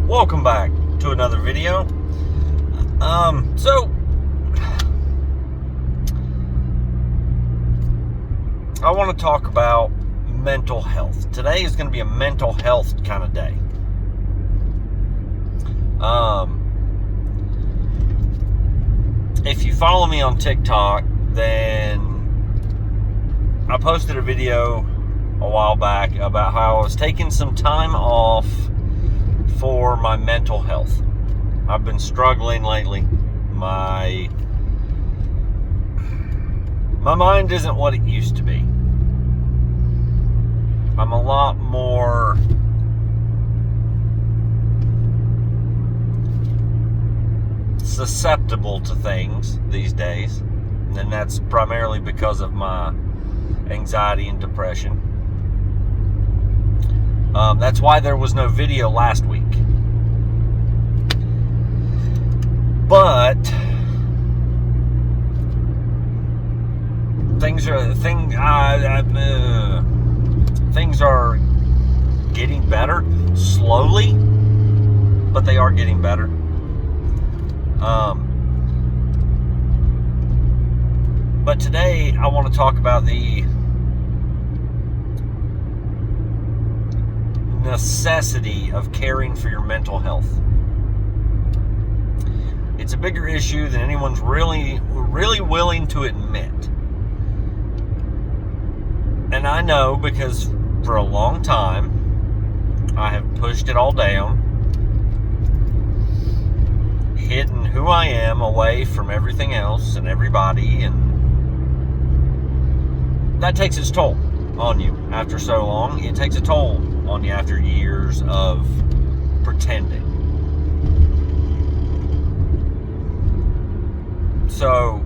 Welcome back to another video. So I want to talk about mental health. Today is going to be a mental health kind of day. If you follow me on TikTok, then I posted a video a while back about how I was taking some time off for my mental health. I've been struggling lately. My mind isn't what it used to be. I'm a lot more susceptible to things these days, and that's primarily because of my anxiety and depression. That's why there was no video last week. But things are getting better slowly, but they are getting better. But today I want to talk about the necessity of caring for your mental health. It's a bigger issue than anyone's really willing to admit. And I know because for a long time I have pushed it all down, hidden who I am away from everything else and everybody, and that takes its toll on you after so long. It takes a toll on you after years of pretending. So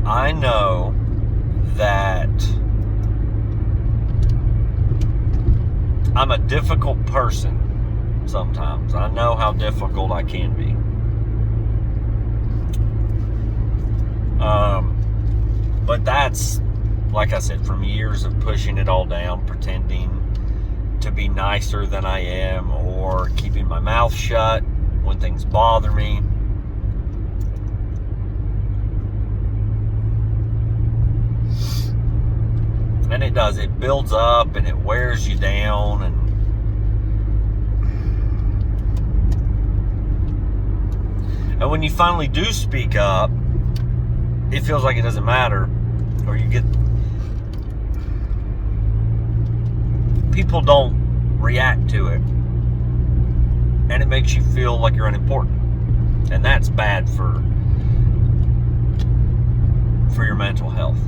I know that I'm a difficult person sometimes. I know how difficult I can be. But that's, like I said, from years of pushing it all down, pretending to be nicer than I am, or keeping my mouth shut when things bother me. And it does. It builds up and it wears you down. And when you finally do speak up, it feels like it doesn't matter. Or people don't react to it. And it makes you feel like you're unimportant. And that's bad for your mental health.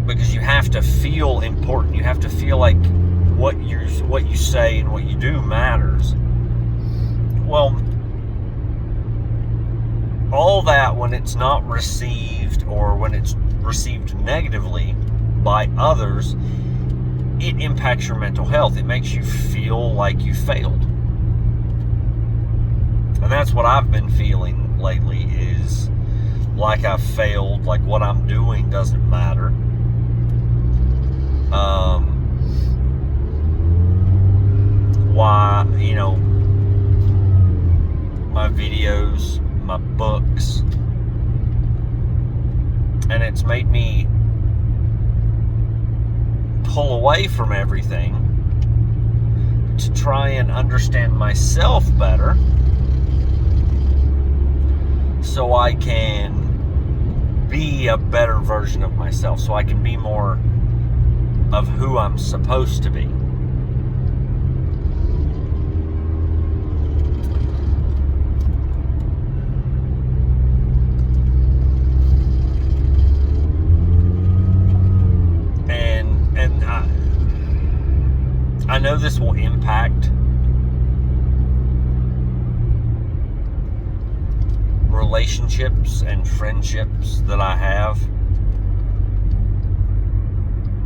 Because you have to feel important. You have to feel like what you say and what you do matters. Well, all that, when it's not received, or when it's received negatively by others, it impacts your mental health. It makes you feel like you failed. And that's what I've been feeling lately, is like I've failed, like what I'm doing doesn't matter. Why, my videos, my books, and it's made me pull away from everything to try and understand myself better, so I can be a better version of myself, so I can be more of who I'm supposed to be. And I know this will impact relationships and friendships that I have,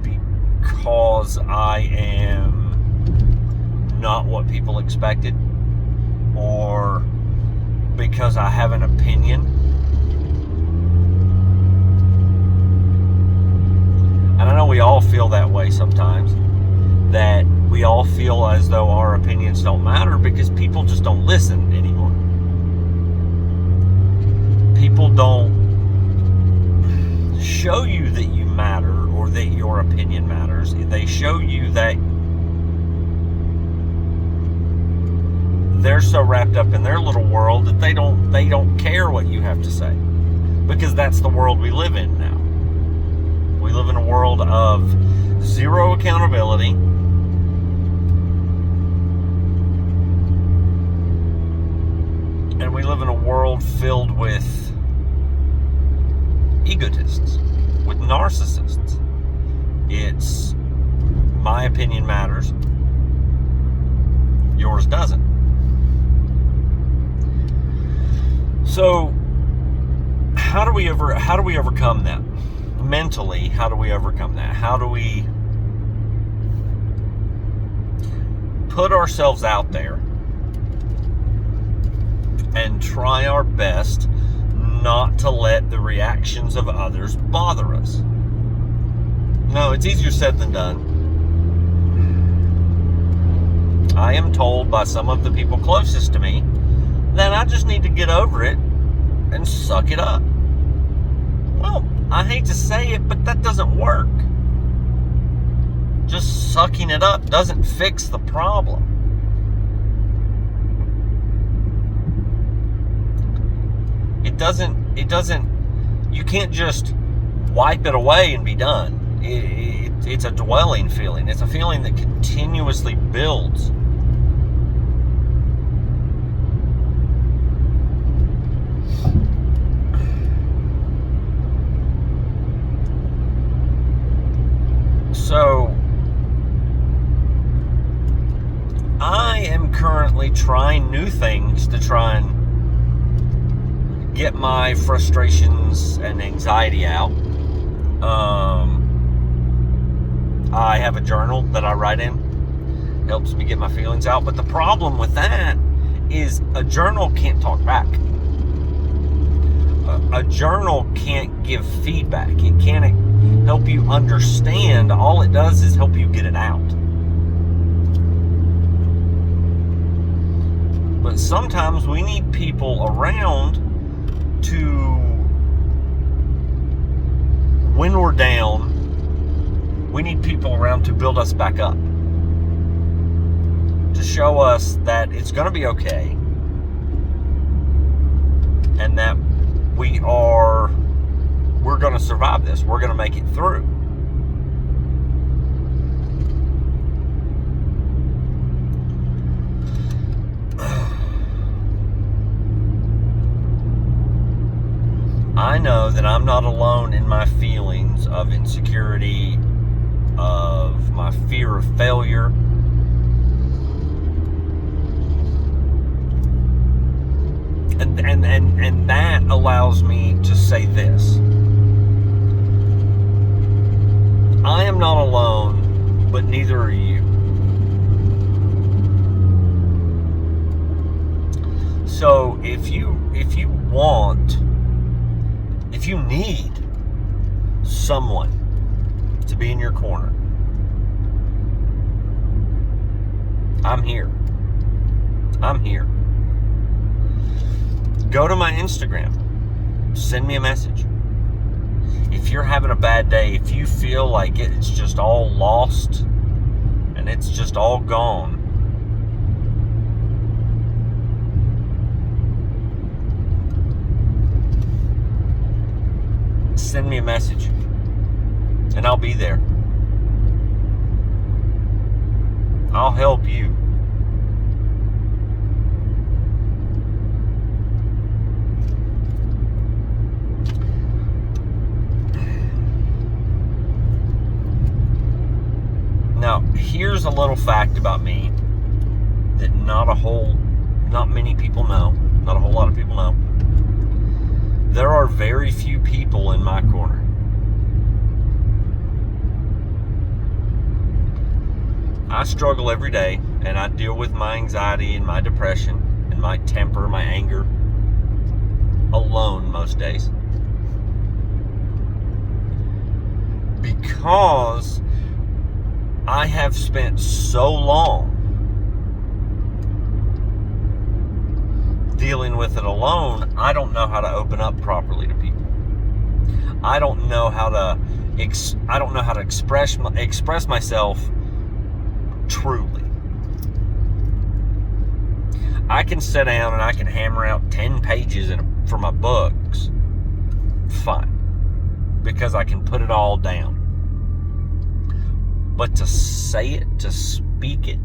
because I am not what people expected, or because I have an opinion. And I know we all feel that way sometimes, that we all feel as though our opinions don't matter because people just don't listen anymore. People don't show you that you matter or that your opinion matters. They show you that they're so wrapped up in their little world that they don't care what you have to say, because that's the world we live in now. We live in a world of zero accountability, and we live in a world filled with egotists, with narcissists. It's my opinion matters, yours doesn't. So how do we overcome that? Mentally, how do we overcome that? How do we put ourselves out there and try our best not to let the reactions of others bother us? No, it's easier said than done. I am told by some of the people closest to me that I just need to get over it and suck it up. Well, I hate to say it, but that doesn't work. Just sucking it up doesn't fix the problem. It doesn't, you can't just wipe it away and be done. It's a dwelling feeling. It's a feeling that continuously builds. So, I am currently trying new things to try and get my frustrations and anxiety out. I have a journal that I write in. It helps me get my feelings out. But the problem with that is a journal can't talk back. A journal can't give feedback. It can't help you understand. All it does is help you get it out. But sometimes we need people around to, when we're down, we need people around to build us back up, to show us that it's going to be okay, and that we're going to survive this. We're going to make it through. I know that I'm not alone in my feelings of insecurity, of my fear of failure. And that allows me to say this. I am not alone, but neither are you. So if you need someone to be in your corner, I'm here. I'm here. Go to my Instagram. Send me a message. If you're having a bad day, if you feel like it's just all lost and it's just all gone, send me a message and I'll be there. I'll help you. Now, here's a little fact about me that not many people know, not a whole lot of people know. There are very few people in my corner. I struggle every day, and I deal with my anxiety and my depression and my temper, my anger, alone most days. Because I have spent so long dealing with it alone, I don't know how to open up properly to people. I don't know how to express myself truly. I can sit down and I can hammer out 10 pages for my books, fine, because I can put it all down. But to say it, to speak it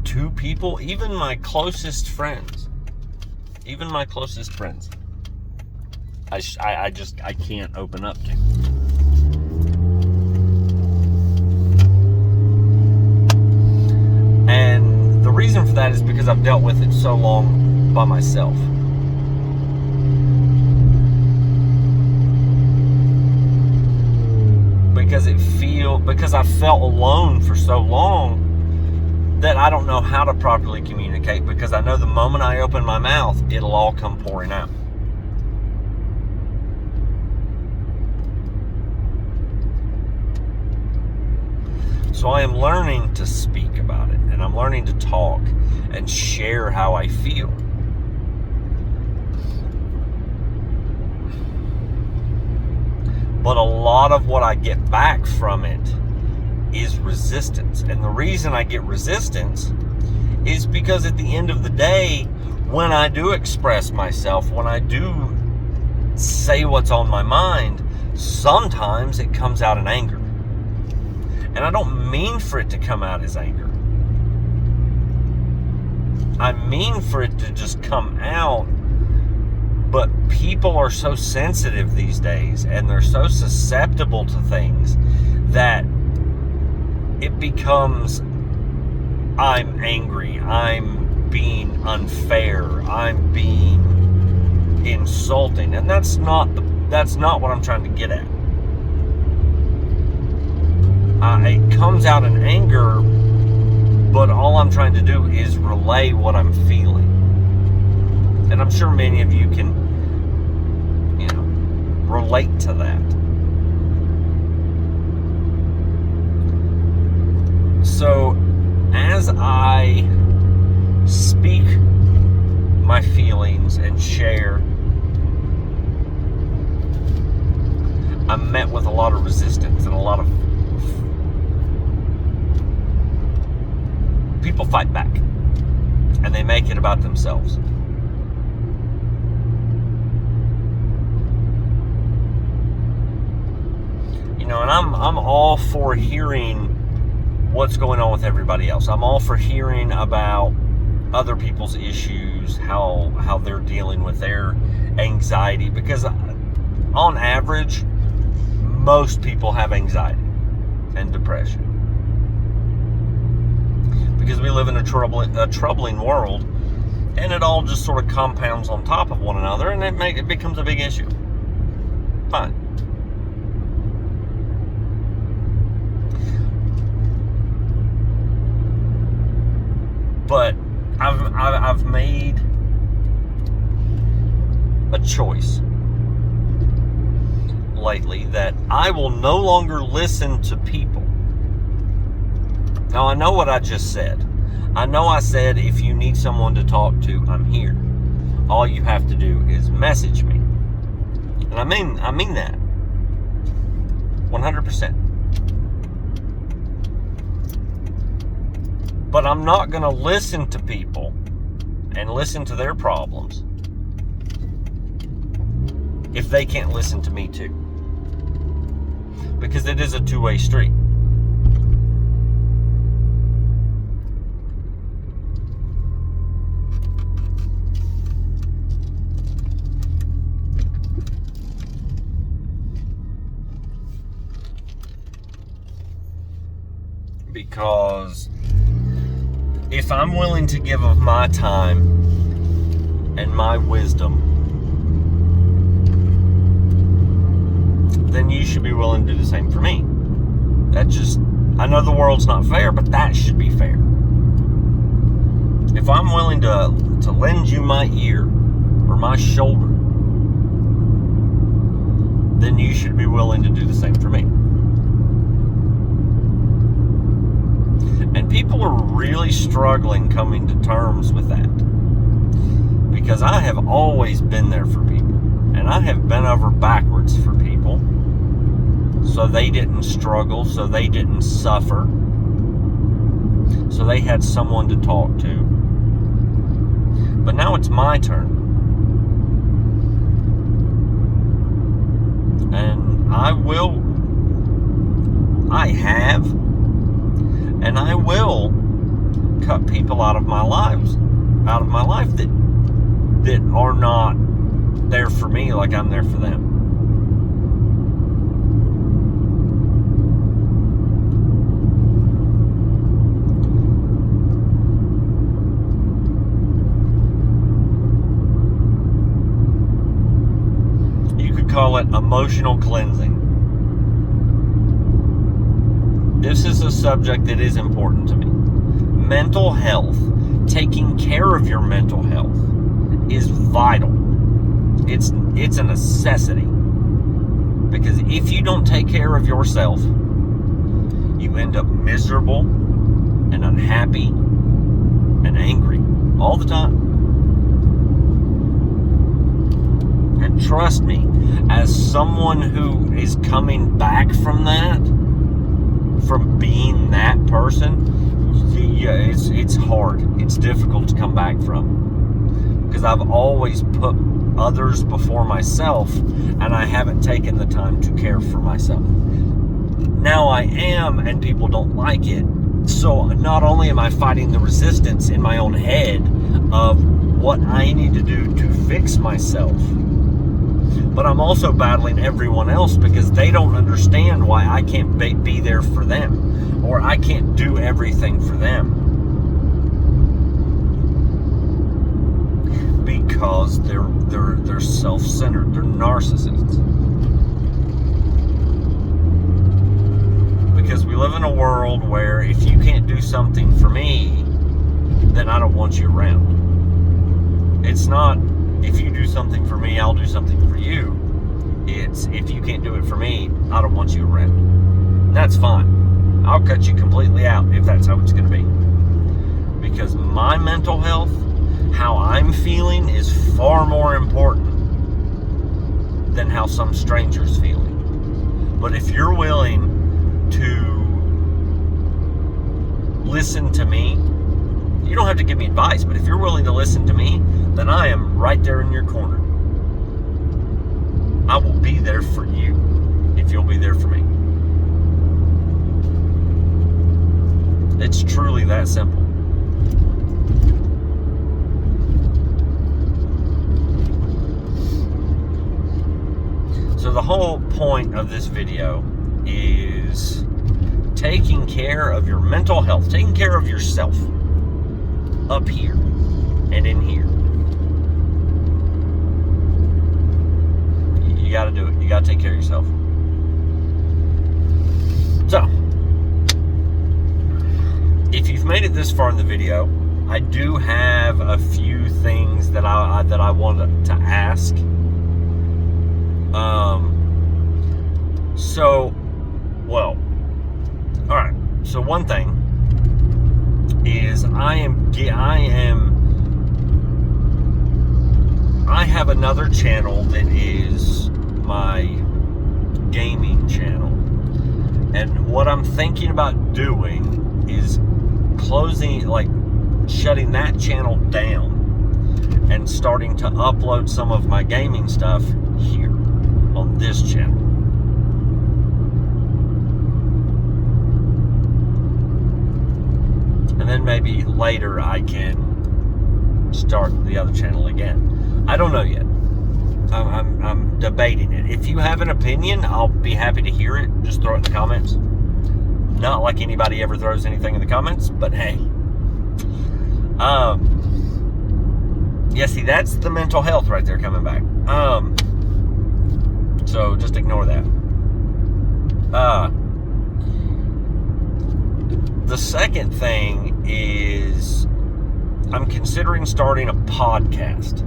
to people, even my closest friends, I can't open up to. And the reason for that is because I've dealt with it so long by myself. Because I felt alone for so long that I don't know how to properly communicate, because I know the moment I open my mouth, it'll all come pouring out. So I am learning to speak about it, and I'm learning to talk and share how I feel. But a lot of what I get back from it is resistance. And the reason I get resistance is because at the end of the day, when I do express myself, when I do say what's on my mind, sometimes it comes out in anger. And I don't mean for it to come out as anger. I mean for it to just come out. But people are so sensitive these days, and they're so susceptible to things that it becomes, I'm angry, I'm being unfair, I'm being insulting. And that's not what I'm trying to get at. It comes out in anger, but all I'm trying to do is relay what I'm feeling. And I'm sure many of you can, relate to that. So, as I speak my feelings and share, I'm met with a lot of resistance, and a lot of people fight back, and they make it about themselves. And I'm all for hearing what's going on with everybody else. I'm all for hearing about other people's issues, how they're dealing with their anxiety, because on average, most people have anxiety and depression. Because we live in a troubling world, and it all just sort of compounds on top of one another, and it becomes a big issue. Fine. But I've made a choice lately that I will no longer listen to people. Now, I know what I just said. I know I said if you need someone to talk to, I'm here. All you have to do is message me. And I mean that 100%. But I'm not going to listen to people and listen to their problems if they can't listen to me too. Because it is a two-way street. Because if I'm willing to give of my time and my wisdom, then you should be willing to do the same for me. I know the world's not fair, but that should be fair. If I'm willing to lend you my ear or my shoulder, then you should be willing to do the same for me. And people are really struggling coming to terms with that. Because I have always been there for people. And I have bent over backwards for people. So they didn't struggle, so they didn't suffer. So they had someone to talk to. But now it's my turn. And I have, and I will cut people out of my life that are not there for me like I'm there for them. You could call it emotional cleansing. This is a subject that is important to me. Mental health, taking care of your mental health, is vital. It's a necessity. Because if you don't take care of yourself, you end up miserable and unhappy and angry all the time. And trust me, as someone who is coming back from that, from being that person, yeah, it's hard. It's difficult to come back from. Because I've always put others before myself, and I haven't taken the time to care for myself. Now I am, and people don't like it. So not only am I fighting the resistance in my own head of what I need to do to fix myself, but I'm also battling everyone else because they don't understand why I can't be there for them, or I can't do everything for them. Because they're self-centered, they're narcissists. Because we live in a world where if you can't do something for me, then I don't want you around. It's not, if you do something for me, I'll do something for you. It's, if you can't do it for me, I don't want you around. And that's fine. I'll cut you completely out if that's how it's going to be. Because my mental health, how I'm feeling, is far more important than how some stranger's feeling. But if you're willing to listen to me, you don't have to give me advice, but if you're willing to listen to me, then I am right there in your corner. I will be there for you if you'll be there for me. It's truly that simple. So the whole point of this video is taking care of your mental health, taking care of yourself up here and in here. You got to do it. You got to take care of yourself. So, if you've made it this far in the video, I do have a few things that I wanted to ask. All right. So one thing is I have another channel that is my gaming channel, and what I'm thinking about doing is shutting that channel down and starting to upload some of my gaming stuff here on this channel. And then maybe later I can start the other channel again. I don't know yet. I'm debating it. If you have an opinion, I'll be happy to hear it. Just throw it in the comments. Not like anybody ever throws anything in the comments, but hey. Yeah, see, that's the mental health right there coming back. So just ignore that. The second thing is I'm considering starting a podcast.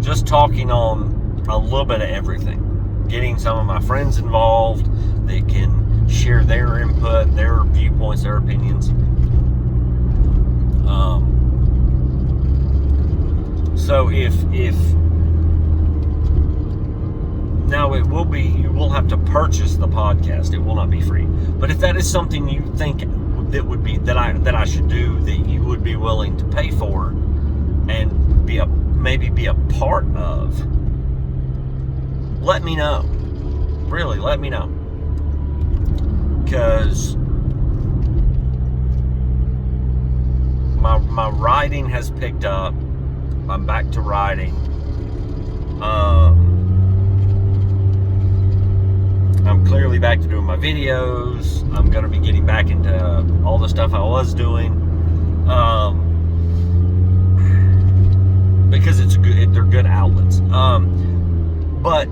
Just talking on a little bit of everything. Getting some of my friends involved. They can share their input, their viewpoints, their opinions. So if now it will be, you will have to purchase the podcast. It will not be free. But if that is something you think that would be that I should do, that you would be willing to pay for and maybe be a part of, let me know. Really, let me know. Because my writing has picked up. I'm back to writing. I'm clearly back to doing my videos. I'm going to be getting back into all the stuff I was doing. Because they're good outlets. But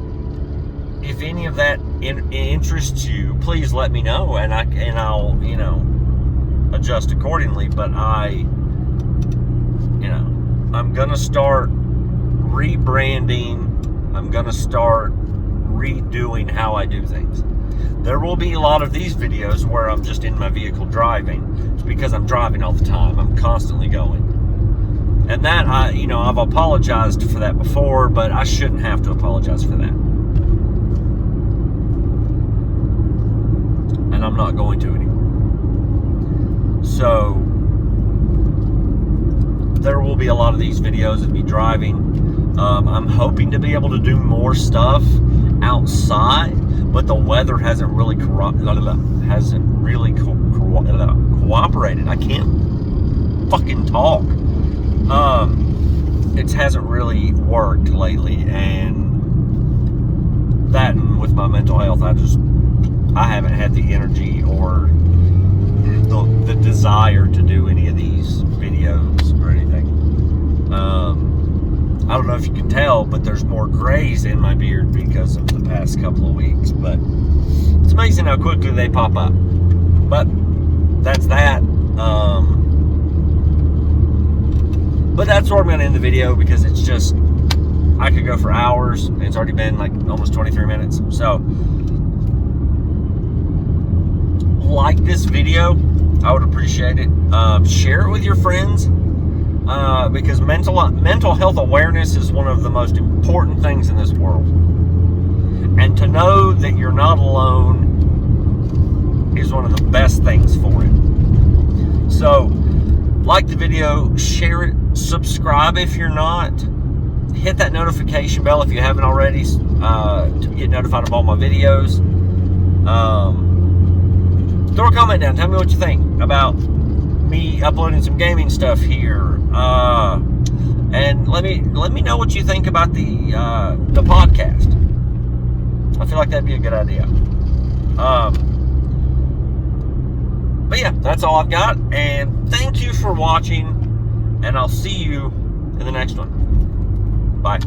if any of that interests you, please let me know, and I'll adjust accordingly. But I'm gonna start rebranding. I'm gonna start redoing how I do things. There will be a lot of these videos where I'm just in my vehicle driving. It's because I'm driving all the time. I'm constantly going. And that, I've apologized for that before, but I shouldn't have to apologize for that. And I'm not going to anymore. So, there will be a lot of these videos of me driving. I'm hoping to be able to do more stuff outside, but the weather hasn't really cooperated. I can't fucking talk. It hasn't really worked lately, and that, and with my mental health, I haven't had the energy or the desire to do any of these videos or anything. I don't know if you can tell, but there's more grays in my beard because of the past couple of weeks, but it's amazing how quickly they pop up. But that's that. But that's where I'm going to end the video, because it's just, I could go for hours. It's already been like almost 23 minutes. So, like this video, I would appreciate it. Share it with your friends, because mental health awareness is one of the most important things in this world. And to know that you're not alone is one of the best things for it. So, like the video, share it, subscribe if you're not, hit that notification bell if you haven't already, to get notified of all my videos. Throw a comment down, tell me what you think about me uploading some gaming stuff here, and let me know what you think about the podcast. I feel like that'd be a good idea. But yeah, that's all I've got, and thank you for watching, and I'll see you in the next one. Bye.